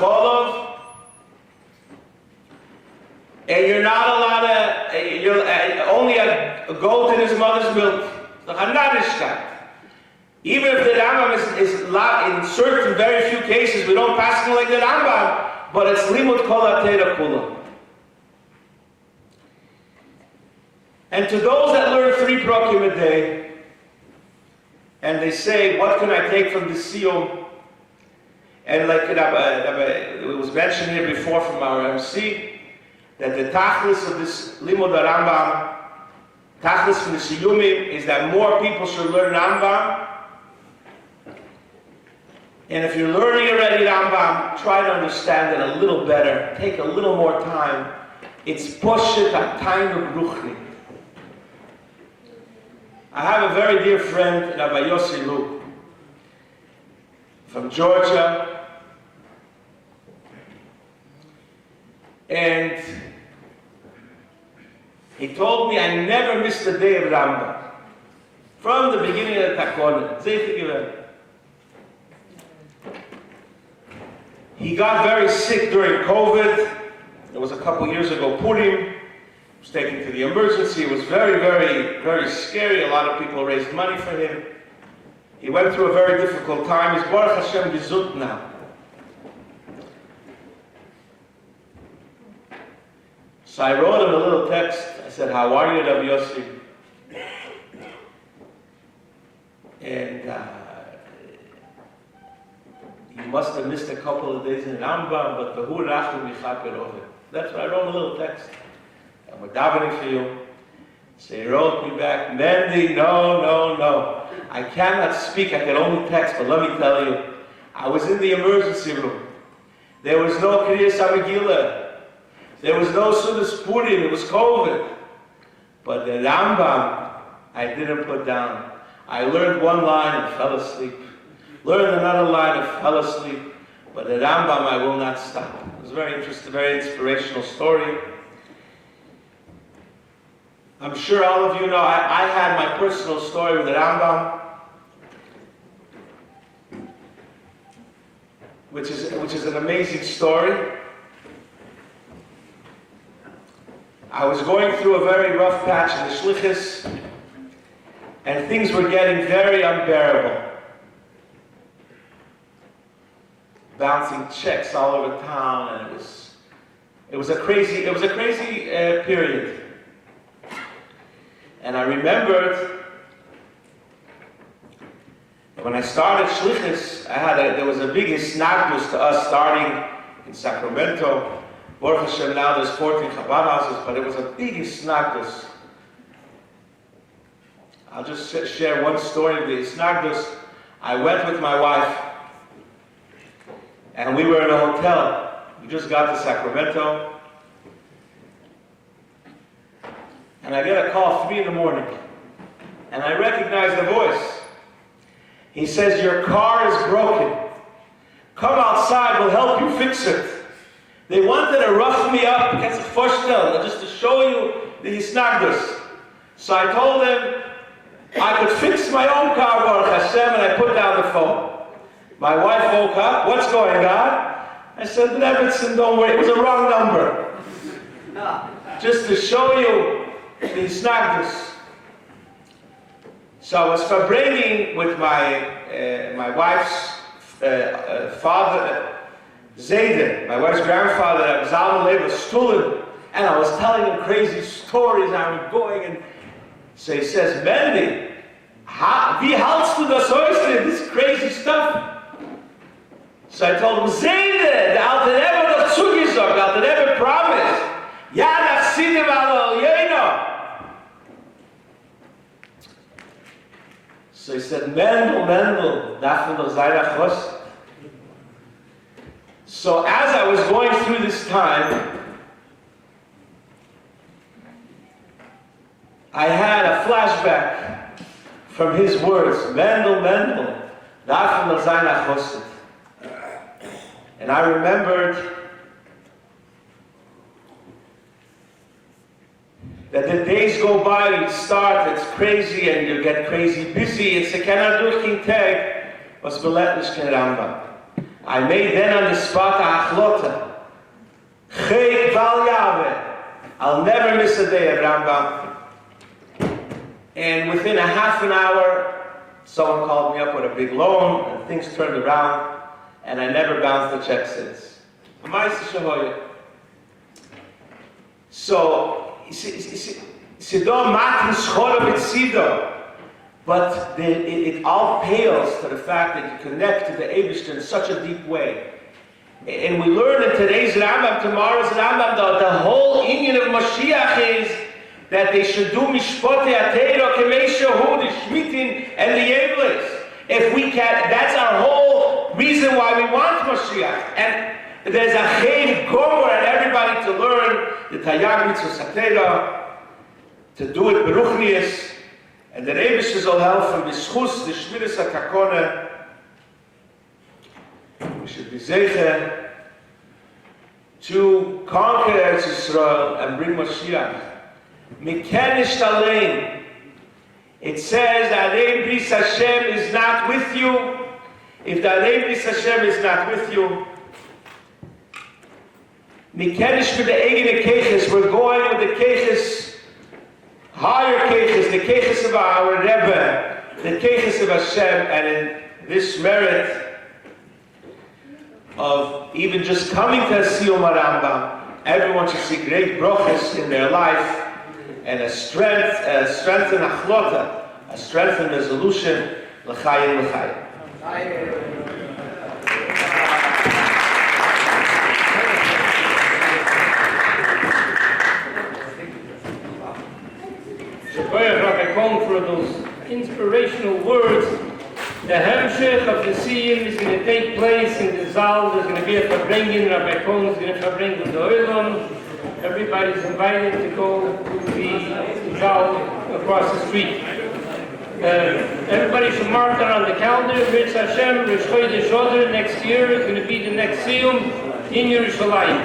cholov, and you're not allowed to, only a goat in his mother's milk. Even if the Rambam is in certain very few cases, we don't pass it like the Rambam, but it's limud kol ha-Torah kula. And to those that learn 3 prakim a day, and they say, what can I take from the סיום? And like it was mentioned here before from our MC, that the tachlis of this limud Rambam, tachlis from the Siyumim, is that more people should learn Rambam. And if you're learning already Rambam, try to understand it a little better. Take a little more time. It's poshet ataynu ruchni. I have a very dear friend, Rabbi Yossi Lu, from Georgia. And he told me I never missed a day of Rambam. From the beginning of the Takonet. He got very sick during COVID. It was a couple years ago, Purim. He was taken to the emergency. It was very, very, very scary. A lot of people raised money for him. He went through a very difficult time. He's Baruch Hashem gesund now. So I wrote him a little text. I said, how are you, Rabbi Yossi? And you must have missed a couple of days in Rambam, but the hu rachum yichaper over. That's why I wrote a little text. And we're davening for you. So he wrote me back, Mendy, no. I cannot speak, I can only text, but let me tell you, I was in the emergency room. There was no Kriyas HaMegillah. There was no Sudas Purim, it was COVID. But the Rambam, I didn't put down. I learned one line and fell asleep. Learned another line and fell asleep. But the Rambam, I will not stop. It was a very interesting, very inspirational story. I'm sure all of you know, I had my personal story with the Rambam, which is an amazing story. I was going through a very rough patch in the Shlichus, and things were getting very unbearable. Bouncing checks all over town, and it was a crazy period. And I remembered when I started Shlichus, there was a big hisnagdus to us starting in Sacramento. Baruch Hashem, now there's 14 Chabad houses, but it was a big hisnagdus. I'll just share one story of the hisnagdus. I went with my wife, and we were in a hotel. We just got to Sacramento. And I get a call 3 in the morning. And I recognize the voice. He says, your car is broken. Come outside, we'll help you fix it. They wanted to rough me up against a vorstellen, just to show you the hisnagdus. So I told them I could fix my own car, Baruch Hashem, and I put down the phone. My wife woke up, what's going on? I said, Levinson, don't worry, it was a wrong number. Just to show you the hisnagdus. So I was vibrating with my wife's father, Zayden, my wife's grandfather, Zalman Lev, was stolen, and I was telling him crazy stories, and I was going, and so he says, Mendy, wie hältst du das heute, this crazy stuff? So I told him, Zayden, the Alter Rebbe noch zugesagt, the Alter Rebbe promised, ja, nach Sidim al-Yeno. So he said, Mendel, darf man doch sein Achos? So as I was going through this time, I had a flashback from his words, Mendel, darf man doch sein Achos? And I remembered that the days go by, you start, it's crazy, and you get crazy busy. It's a keiner durchging Tag, was belet nicht kein Rambam. I made then on the spot a achlota. Chei val yaveh. I'll never miss a day at Rambam. And within a half an hour, someone called me up with a big loan, and things turned around, and I never bounced the check since. So, but it all pales to the fact that you connect to the Eibishter in such a deep way. And we learn in today's Rambam, tomorrow's Rambam, the whole Indian of Mashiach is that they should do Mishpotei Atero Kemeshahu, the Shmitin and the Yevlis. If we can, that's our whole reason why we want Mashiach. And there's a Chayv Gomor and everybody to learn the Tayyag Mitzvah Atero, to do it Beruchnius, and the Eibishter will help from B'schus, the Shmiras HaKakone. We should be zeicher to conquer Eretz Yisrael and bring Mashiach. Mikenish Talein. It says that Alei Bris Hashem is not with you. If the Alei Bris Hashem is not with you, Mikenish with the Eigene Keches, we're going with the Keches, higher Keches, the Keches of our Rebbe, the Keches of Hashem, and in this merit of even just coming to Sion Rambam, everyone should see great brachas in their life and a strength and achlota, a strength and resolution, l'chayim l'chayim. Shakoyach Rabbi Kohn for those inspirational words. The Hemshech of the Sion is going to take place in the Zal. There's going to be a Fabrengen. Rabbi Kohn is going to Fabrengen the Oilon. Everybody's invited to go to the Zal across the street. Everybody should mark that on the calendar. Ritz Hashem, Rish Chodesh Odr, next year is going to be the next Sion in Yerushalayim.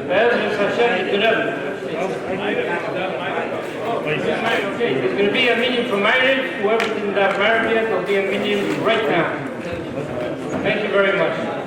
Ritz Hashem, you could have. Okay, there's going to be a minyan for marriage. Whoever didn't have married yet, there'll be a minyan right now. Thank you very much.